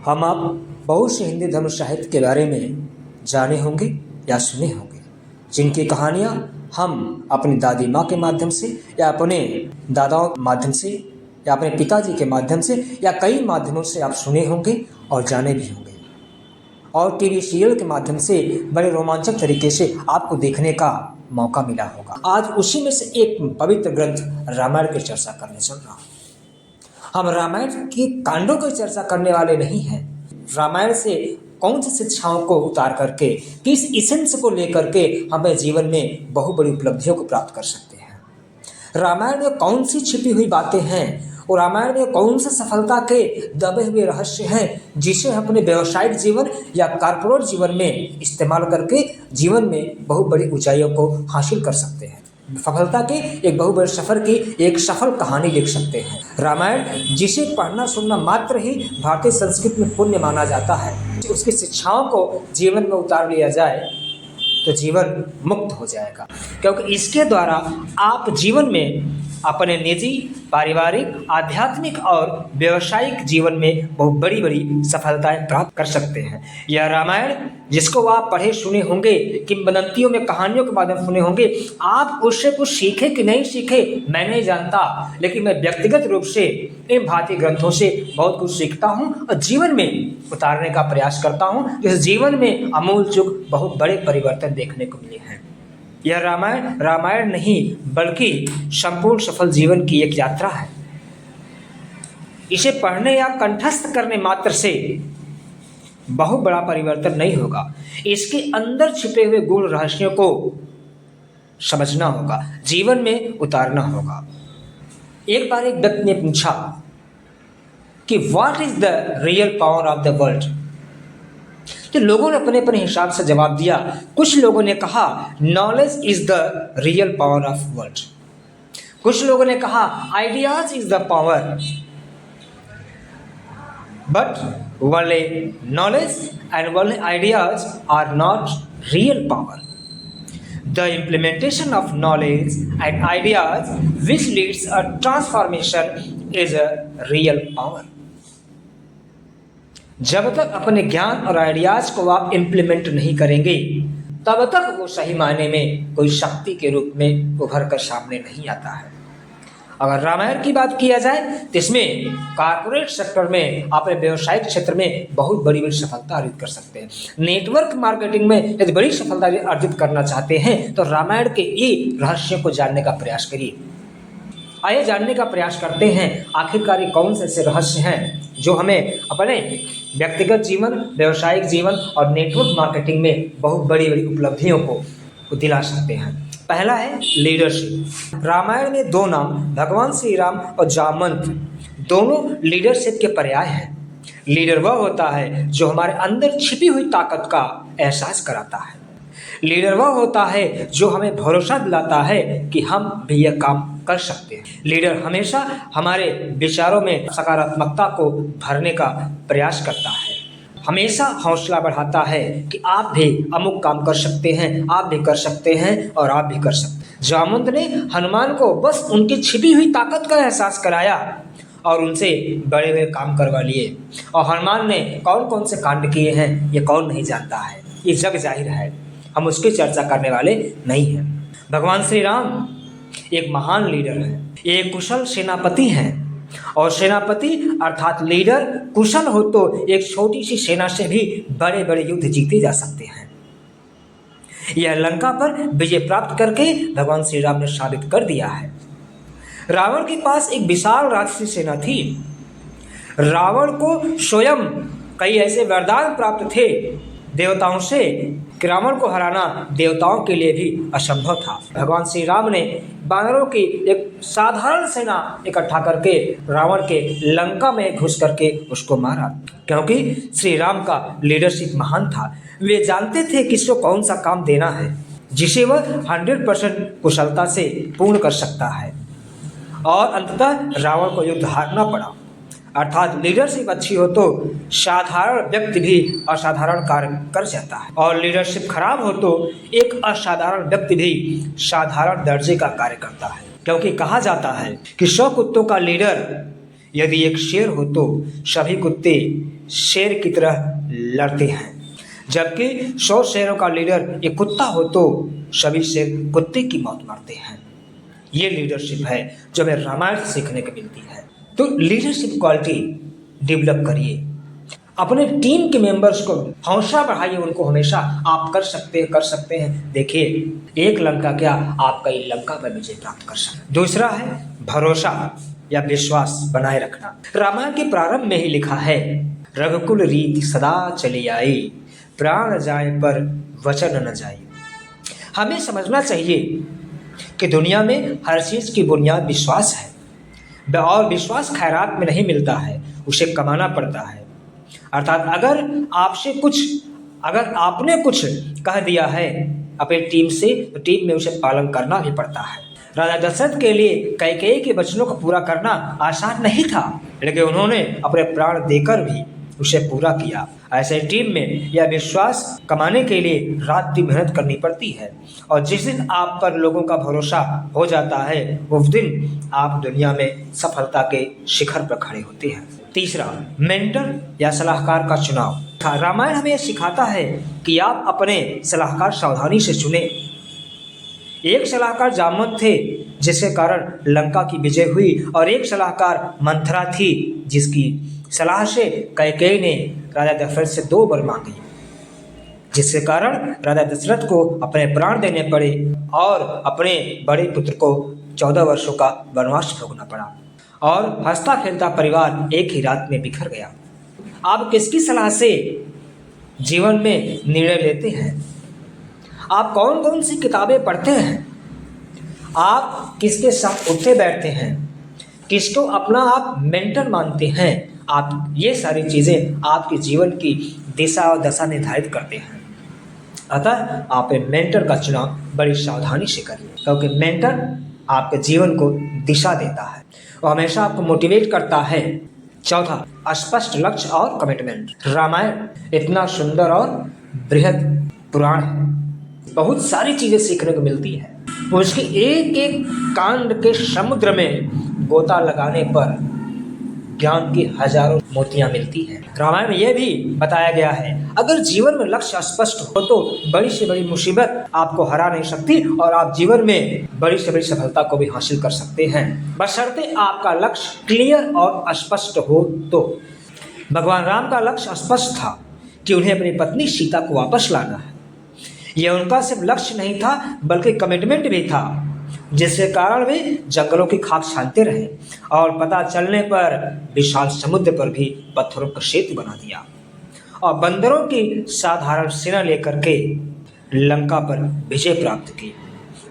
हम आप बहुत से हिंदी धर्म साहित्य के बारे में जाने होंगे या सुने होंगे, जिनकी कहानियाँ हम अपनी दादी माँ के माध्यम से या अपने दादाओं के माध्यम से या अपने पिताजी के माध्यम से या कई माध्यमों से आप सुने होंगे और जाने भी होंगे, और टीवी सीरियल के माध्यम से बड़े रोमांचक तरीके से आपको देखने का मौका मिला होगा। आज उसी में से एक पवित्र ग्रंथ रामायण की चर्चा करने चल रहा हूँ। हम रामायण के कांडों की चर्चा करने वाले नहीं हैं। रामायण से कौन सी शिक्षाओं को उतार करके, किस इसेंस को लेकर के हमें जीवन में बहुत बड़ी उपलब्धियों को प्राप्त कर सकते हैं। रामायण में कौन सी छिपी हुई बातें हैं और रामायण में कौन से सफलता के दबे हुए रहस्य हैं, जिसे हम अपने व्यावसायिक जीवन या कॉर्पोरेट जीवन में इस्तेमाल करके जीवन में बहुत बड़ी ऊंचाइयों को हासिल कर सकते हैं। सफलता के एक बहुत बड़े सफर की एक सफल कहानी लिख सकते हैं। रामायण जिसे पढ़ना सुनना मात्र ही भारतीय संस्कृति में पुण्य माना जाता है, उसकी शिक्षाओं को जीवन में उतार लिया जाए तो जीवन मुक्त हो जाएगा, क्योंकि इसके द्वारा आप जीवन में अपने निजी, पारिवारिक, आध्यात्मिक और व्यावसायिक जीवन में बहुत बड़ी बड़ी सफलताएं प्राप्त कर सकते हैं। यह रामायण जिसको आप पढ़े सुने होंगे, किंवदंतियों में कहानियों के माध्यम सुने होंगे, आप उससे कुछ सीखे कि नहीं सीखे मैं नहीं जानता, लेकिन मैं व्यक्तिगत रूप से इन भारतीय ग्रंथों से बहुत कुछ सीखता हूँ और जीवन में उतारने का प्रयास करता हूँ, जिस जीवन में आमूल चूल बहुत बड़े परिवर्तन देखने को मिले हैं। यह रामायण नहीं बल्कि संपूर्ण सफल जीवन की एक यात्रा है। इसे पढ़ने या कंठस्थ करने मात्र से बहुत बड़ा परिवर्तन नहीं होगा, इसके अंदर छिपे हुए गूढ़ रहस्यों को समझना होगा, जीवन में उतारना होगा। एक बार एक व्यक्ति ने पूछा कि what is the real power of the world. तो लोगों ने अपने अपने हिसाब से जवाब दिया। कुछ लोगों ने कहा knowledge is the real power of world, कुछ लोगों ने कहा ideas is the power, but only knowledge and only ideas are not real power. The implementation of knowledge and ideas which leads a transformation is a real power. जब तक अपने ज्ञान और ideas को आप इम्प्लीमेंट नहीं करेंगे, तब तक वो सही मायने में कोई शक्ति के रूप में उभर कर सामने नहीं आता है। अगर रामायण की बात किया जाए तो इसमें कॉर्पोरेट सेक्टर में, अपने व्यवसायिक क्षेत्र में बहुत बड़ी बड़ी सफलता अर्जित कर सकते हैं। नेटवर्क मार्केटिंग में यदि बड़ी सफलता अर्जित करना चाहते हैं तो रामायण के ये रहस्यों को जानने का प्रयास करिए। आइए जानने का प्रयास करते हैं आखिरकार ये कौन से ऐसे रहस्य हैं जो हमें अपने व्यक्तिगत जीवन, व्यवसायिक जीवन और नेटवर्क मार्केटिंग में बहुत बड़ी बड़ी उपलब्धियों को दिला सकते हैं। पहला है लीडरशिप। रामायण में दो नाम, भगवान श्री राम और जामवंत, दोनों लीडरशिप के पर्याय हैं। लीडर वह होता है जो हमारे अंदर छिपी हुई ताकत का एहसास कराता है। लीडर वह होता है जो हमें भरोसा दिलाता है कि हम भी यह काम कर सकते हैं। लीडर हमेशा हमारे विचारों में सकारात्मकता को भरने का प्रयास करता है, हमेशा हौसला बढ़ाता है कि आप भी अमुक काम कर सकते हैं, आप भी कर सकते हैं और आप भी कर सकते हैं। जामवंत ने हनुमान को बस उनकी छिपी हुई ताकत का एहसास कराया और उनसे बड़े बड़े काम करवा लिए। और हनुमान ने कौन कौन से कांड किए हैं ये कौन नहीं जानता है, ये जग जाहिर है, हम उसकी चर्चा करने वाले नहीं हैं। भगवान श्री राम एक महान लीडर है, एक कुशल सेनापति हैं, और सेनापति अर्थात लीडर कुशल हो तो एक छोटी सी सेना से भी बड़े बड़े युद्ध जीते जा सकते हैं। यह लंका पर विजय प्राप्त करके भगवान श्री राम ने साबित कर दिया है। रावण के पास एक विशाल राक्षसी सेना थी। रावण को स्वयं कई ऐसे वरदान प्राप्त थे देवताओं से कि रावण को हराना देवताओं के लिए भी असंभव था। भगवान श्री राम ने वानरों की एक साधारण सेना इकट्ठा करके रावण के लंका में घुस करके उसको मारा, क्योंकि श्री राम का लीडरशिप महान था। वे जानते थे किसको कौन सा काम देना है जिसे वह 100% कुशलता से पूर्ण कर सकता है, और अंततः रावण को युद्ध हारना पड़ा। अर्थात लीडरशिप अच्छी हो तो साधारण व्यक्ति भी असाधारण कार्य कर जाता है, और लीडरशिप खराब हो तो एक असाधारण व्यक्ति भी साधारण दर्जे का कार्य करता है। क्योंकि कहा जाता है कि 100 कुत्तों का लीडर यदि एक शेर हो तो सभी कुत्ते शेर की तरह लड़ते हैं, जबकि 100 शेरों का लीडर एक कुत्ता हो तो सभी शेर कुत्ते की मौत मरते हैं। ये लीडरशिप है जो हमें रामायण से सीखने को मिलती है। तो लीडरशिप क्वालिटी डेवलप करिए, अपने टीम के मेंबर्स को हौसला बढ़ाइए, उनको हमेशा आप कर सकते हैं। देखिए, एक लंका क्या, आप कई लंका पर विजय प्राप्त कर सकते। दूसरा है भरोसा या विश्वास बनाए रखना। रामायण के प्रारंभ में ही लिखा है, रघुकुल रीति सदा चली आई, प्राण जाए पर वचन न जाए। हमें समझना चाहिए कि दुनिया में हर चीज की बुनियाद विश्वास है, और विश्वास खैरात में नहीं मिलता है, उसे कमाना पड़ता है। अर्थात अगर आपने कुछ कह दिया है अपनी टीम से, तो टीम में उसे पालन करना भी पड़ता है। राजा दशरथ के लिए कैकेयी के वचनों को पूरा करना आसान नहीं था, लेकिन उन्होंने अपने प्राण देकर भी उसे पूरा किया। ऐसे टीम में यह विश्वास कमाने के लिए रात दिन मेहनत करनी पड़ती है, और जिस दिन आप पर लोगों का भरोसा हो जाता है, उस दिन आप दुनिया में सफलता के शिखर पर खड़े होते हैं। तीसरा, मेंटर या सलाहकार का चुनाव। रामायण हमें यह सिखाता है कि आप अपने सलाहकार सावधानी से चुने। एक सलाहकार जामवंत थे, जिसके कारण लंका की विजय हुई, और एक सलाहकार मंथरा थी, जिसकी सलाह से कैकेयी ने राजा दशरथ से 2 वर मांगे, जिसके कारण राजा दशरथ को अपने प्राण देने पड़े और अपने बड़े पुत्र को 14 वर्षों का वनवास भोगना पड़ा, और हंसता खेलता परिवार एक ही रात में बिखर गया। आप किसकी सलाह से जीवन में निर्णय लेते हैं? आप कौन कौन सी किताबें पढ़ते हैं? आप किसके साथ उठते बैठते हैं? किसको अपना आप मेंटर मानते हैं? आप ये सारी चीज़ें आपके जीवन की दिशा और दशा निर्धारित करते हैं। अतः आप मेंटर का चुनाव बड़ी सावधानी से करिए, क्योंकि मेंटर आपके जीवन को दिशा देता है और हमेशा आपको मोटिवेट करता है। चौथा, स्पष्ट लक्ष्य और कमिटमेंट। रामायण इतना सुंदर और बृहद पुराण है, बहुत सारी चीज़ें सीखने को मिलती है। उसके एक एक कांड के समुद्र में गोता लगाने पर ज्ञान की हजारों मोतियां मिलती हैं। रामायण में यह भी बताया गया है, अगर जीवन में लक्ष्य स्पष्ट हो तो बड़ी से बड़ी मुसीबत आपको हरा नहीं सकती, और आप जीवन में बड़ी से बड़ी सफलता को भी हासिल कर सकते हैं, बशर्ते आपका लक्ष्य क्लियर और स्पष्ट हो। तो भगवान राम का लक्ष्य स्पष्ट था कि उन्हें अपनी पत्नी सीता को वापस लाना है। यह उनका सिर्फ लक्ष्य नहीं था, बल्कि कमिटमेंट भी था, जिसके कारण वे जंगलों की खाक छानते रहे और पता चलने पर विशाल समुद्र पर भी पत्थरों का सेतु बना दिया, और बंदरों की साधारण सेना लेकर के लंका पर विजय प्राप्त की।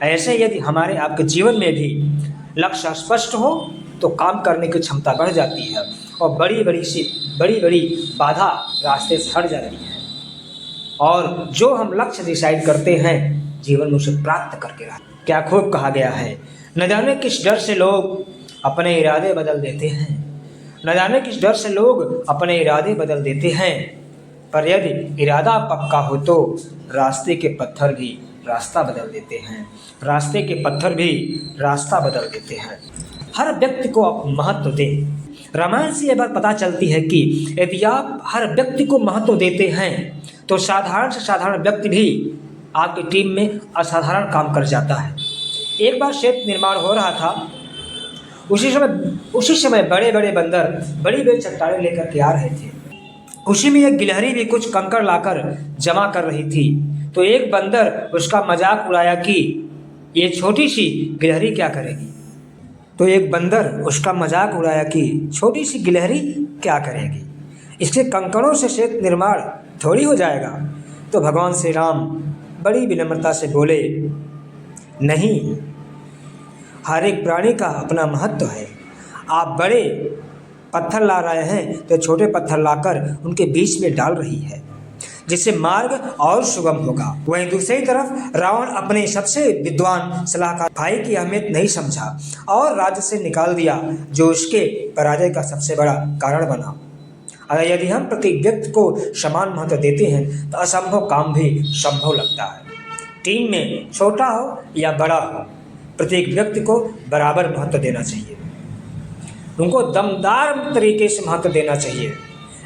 ऐसे यदि हमारे आपके जीवन में भी लक्ष्य स्पष्ट हो तो काम करने की क्षमता बढ़ जाती है, और बड़ी बड़ी बाधा रास्ते से हट जाती है, और जो हम लक्ष्य डिसाइड करते हैं जीवन में उसे प्राप्त करके रहते। क्या खूब कहा गया है, न जाने किस डर से लोग अपने इरादे बदल देते हैं, न जाने किस डर से लोग अपने इरादे बदल देते हैं, पर यदि इरादा पक्का हो तो रास्ते के पत्थर भी रास्ता बदल देते हैं, रास्ते के पत्थर भी रास्ता बदल देते हैं। हर व्यक्ति को आप महत्व दें। रामायण से यह बात पता चलती है कि यदि आप हर व्यक्ति को महत्व देते हैं तो साधारण से साधारण व्यक्ति भी आपकी टीम में असाधारण काम कर जाता है। एक बार सेतु निर्माण हो रहा था, उसी समय बड़े बड़े बंदर बड़ी बड़ी चट्टानें लेकर के आ रहे थे। उसी में एक गिलहरी भी कुछ कंकड़ लाकर जमा कर रही थी, तो एक बंदर उसका मजाक उड़ाया कि ये छोटी सी गिलहरी क्या करेगी। तो एक बंदर उसका मजाक उड़ाया कि छोटी सी गिलहरी क्या करेगी, इसके कंकड़ों से सेतु निर्माण थोड़ी हो जाएगा। तो भगवान श्री राम बड़ी विनम्रता से बोले, नहीं, हर एक प्राणी का अपना महत्व है। आप बड़े पत्थर ला रहे हैं तो छोटे पत्थर लाकर उनके बीच में डाल रही है, जिससे मार्ग और सुगम होगा। वहीं दूसरी तरफ रावण अपने सबसे विद्वान सलाहकार भाई की अहमियत नहीं समझा और राज्य से निकाल दिया, जो उसके पराजय का सबसे बड़ा कारण बना। अगर यदि हम प्रत्येक व्यक्ति को समान महत्व देते हैं तो असंभव काम भी संभव लगता है। टीम में छोटा हो या बड़ा हो, प्रत्येक व्यक्ति को बराबर महत्व देना चाहिए, उनको दमदार तरीके से महत्व देना चाहिए।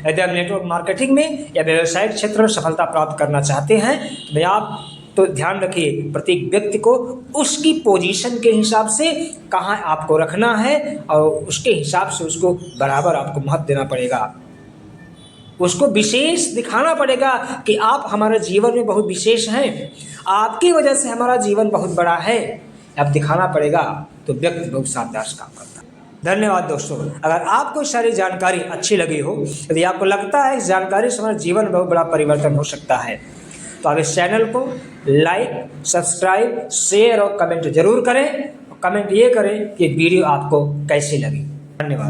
यदि आप नेटवर्क मार्केटिंग में या व्यवसायिक क्षेत्र में सफलता प्राप्त करना चाहते हैं तो आप तो ध्यान रखिए, प्रत्येक व्यक्ति को उसकी पोजीशन के हिसाब से कहाँ आपको रखना है और उसके हिसाब से उसको बराबर आपको महत्व देना पड़ेगा, उसको विशेष दिखाना पड़ेगा कि आप हमारे जीवन में बहुत विशेष हैं, आपकी वजह से हमारा जीवन बहुत बड़ा है, अब दिखाना पड़ेगा। तो व्यक्ति बहुत शानदार काम करता है। धन्यवाद दोस्तों। अगर आपको सारी जानकारी अच्छी लगी हो, यदि आपको लगता है इस जानकारी से हमारे जीवन में बहुत बड़ा परिवर्तन हो सकता है, तो आप इस चैनल को लाइक, सब्सक्राइब, शेयर और कमेंट जरूर करें। कमेंट ये करें कि वीडियो आपको कैसी लगी। धन्यवाद।